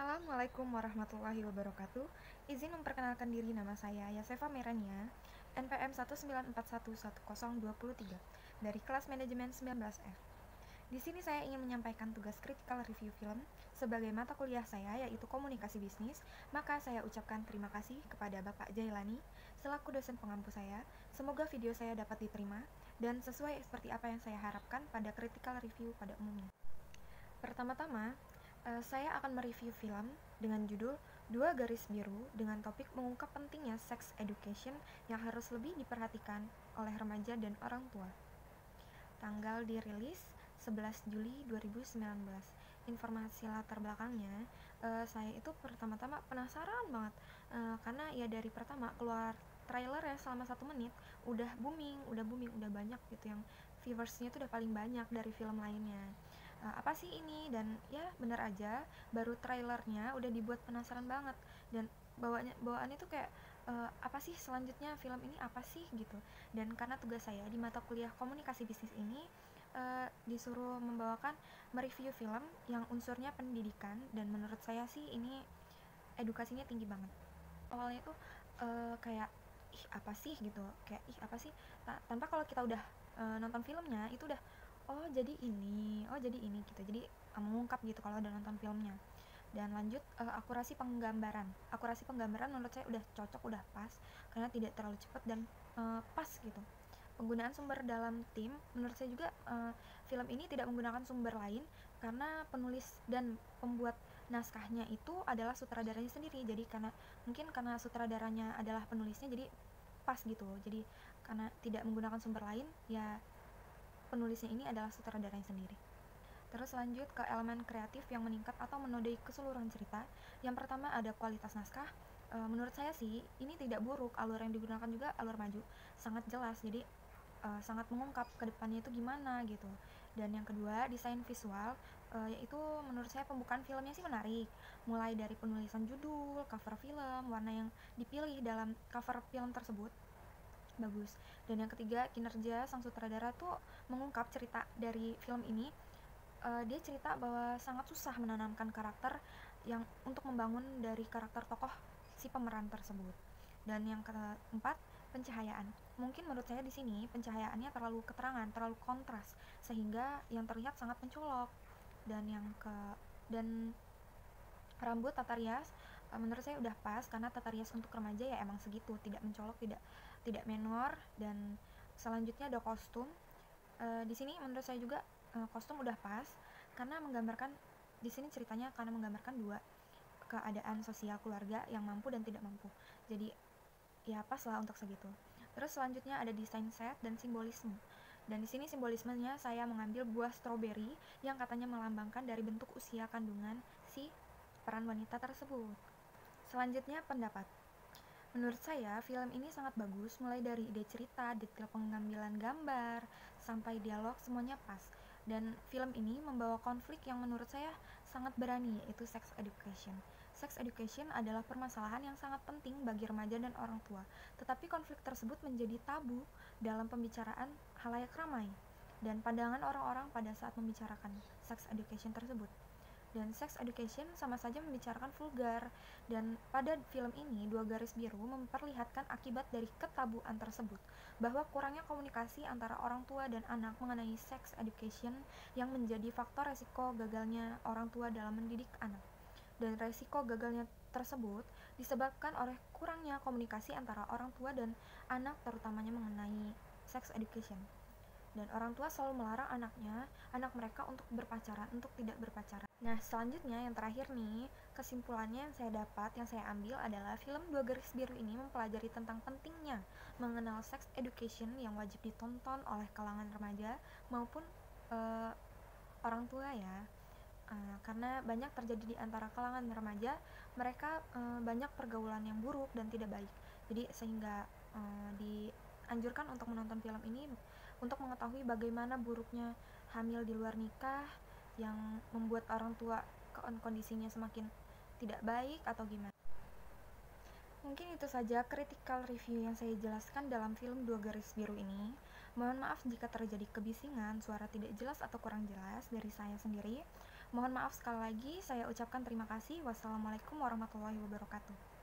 Assalamualaikum warahmatullahi wabarakatuh. Izin memperkenalkan diri, nama saya Yasefa Merania, NPM 194110223 dari kelas manajemen 19F. Di sini saya ingin menyampaikan tugas critical review film sebagai mata kuliah saya, yaitu komunikasi bisnis. Maka saya ucapkan terima kasih kepada Bapak Jailani selaku dosen pengampu saya. Semoga video saya dapat diterima dan sesuai seperti apa yang saya harapkan pada critical review pada umumnya. Pertama-tama, saya akan mereview film dengan judul Dua Garis Biru dengan topik mengungkap pentingnya sex education yang harus lebih diperhatikan oleh remaja dan orang tua. Tanggal dirilis 11 Juli 2019. Informasi latar belakangnya, saya itu pertama-tama penasaran banget, karena ya dari pertama keluar trailer ya selama 1 menit udah booming, udah banyak gitu yang viewersnya tuh udah paling banyak dari film lainnya. Apa sih ini, dan ya bener aja baru trailernya udah dibuat penasaran banget, dan bawaannya tuh kayak apa sih selanjutnya film ini apa sih gitu. Dan karena tugas saya di mata kuliah komunikasi bisnis ini disuruh membawakan mereview film yang unsurnya pendidikan, dan menurut saya sih ini edukasinya tinggi banget. Awalnya tuh kayak ih apa sih gitu, kayak ih apa sih, tanpa kalau kita udah nonton filmnya itu udah oh jadi ini gitu, jadi mengungkap gitu kalau udah nonton filmnya. Dan lanjut, akurasi penggambaran menurut saya udah cocok, udah pas, karena tidak terlalu cepat dan pas gitu. Penggunaan sumber dalam tim menurut saya juga, film ini tidak menggunakan sumber lain karena penulis dan pembuat naskahnya itu adalah sutradaranya sendiri. Jadi karena sutradaranya adalah penulisnya, jadi pas gitu. Jadi karena tidak menggunakan sumber lain, ya penulisnya ini adalah sutradaranya sendiri. Terus lanjut ke elemen kreatif yang meningkat atau menodai keseluruhan cerita. Yang pertama ada kualitas naskah. Menurut saya sih ini tidak buruk, alur yang digunakan juga alur maju, sangat jelas. Jadi sangat mengungkap ke depannya itu gimana gitu. Dan yang kedua, desain visual, yaitu menurut saya pembukaan filmnya sih menarik. Mulai dari penulisan judul, cover film, warna yang dipilih dalam cover film tersebut bagus. Dan yang ketiga, kinerja sang sutradara tuh mengungkap cerita dari film ini. Dia cerita bahwa sangat susah menanamkan karakter yang untuk membangun dari karakter tokoh si pemeran tersebut. Dan yang keempat, pencahayaan. Mungkin menurut saya di sini pencahayaannya terlalu keterangan, terlalu kontras, sehingga yang terlihat sangat mencolok. Dan rambut tata rias, menurut saya udah pas, karena tata rias untuk remaja ya emang segitu, tidak mencolok, tidak menor. Dan selanjutnya ada kostum. Di sini menurut saya juga kostum udah pas, karena menggambarkan di sini ceritanya karena menggambarkan dua keadaan sosial keluarga yang mampu dan tidak mampu. Jadi ya pas lah untuk segitu. Terus selanjutnya ada desain set dan simbolisme. Dan di sini simbolismenya saya mengambil buah stroberi yang katanya melambangkan dari bentuk usia kandungan si peran wanita tersebut. Selanjutnya pendapat. Menurut saya film ini sangat bagus, mulai dari ide cerita, detail pengambilan gambar, sampai dialog semuanya pas. Dan film ini membawa konflik yang menurut saya sangat berani, yaitu sex education. Sex education adalah permasalahan yang sangat penting bagi remaja dan orang tua, tetapi konflik tersebut menjadi tabu dalam pembicaraan halayak ramai dan pandangan orang-orang pada saat membicarakan sex education tersebut. Dan sex education sama saja membicarakan vulgar. Dan pada film ini, Dua Garis Biru memperlihatkan akibat dari ketabuan tersebut, bahwa kurangnya komunikasi antara orang tua dan anak mengenai sex education yang menjadi faktor resiko gagalnya orang tua dalam mendidik anak. Dan resiko gagalnya tersebut disebabkan oleh kurangnya komunikasi antara orang tua dan anak, terutamanya mengenai sex education. Dan orang tua selalu melarang anak mereka untuk berpacaran, untuk tidak berpacaran. Nah, selanjutnya yang terakhir nih, kesimpulannya yang saya dapat, yang saya ambil adalah film Dua Garis Biru ini mempelajari tentang pentingnya mengenal sex education yang wajib ditonton oleh kalangan remaja maupun orang tua ya. Karena banyak terjadi di antara kalangan remaja, mereka banyak pergaulan yang buruk dan tidak baik. Jadi sehingga dianjurkan untuk menonton film ini untuk mengetahui bagaimana buruknya hamil di luar nikah yang membuat orang tua kondisinya semakin tidak baik atau gimana. Mungkin itu saja critical review yang saya jelaskan dalam film Dua Garis Biru ini. Mohon maaf jika terjadi kebisingan, suara tidak jelas atau kurang jelas dari saya sendiri. Mohon maaf sekali lagi, saya ucapkan terima kasih. Wassalamualaikum warahmatullahi wabarakatuh.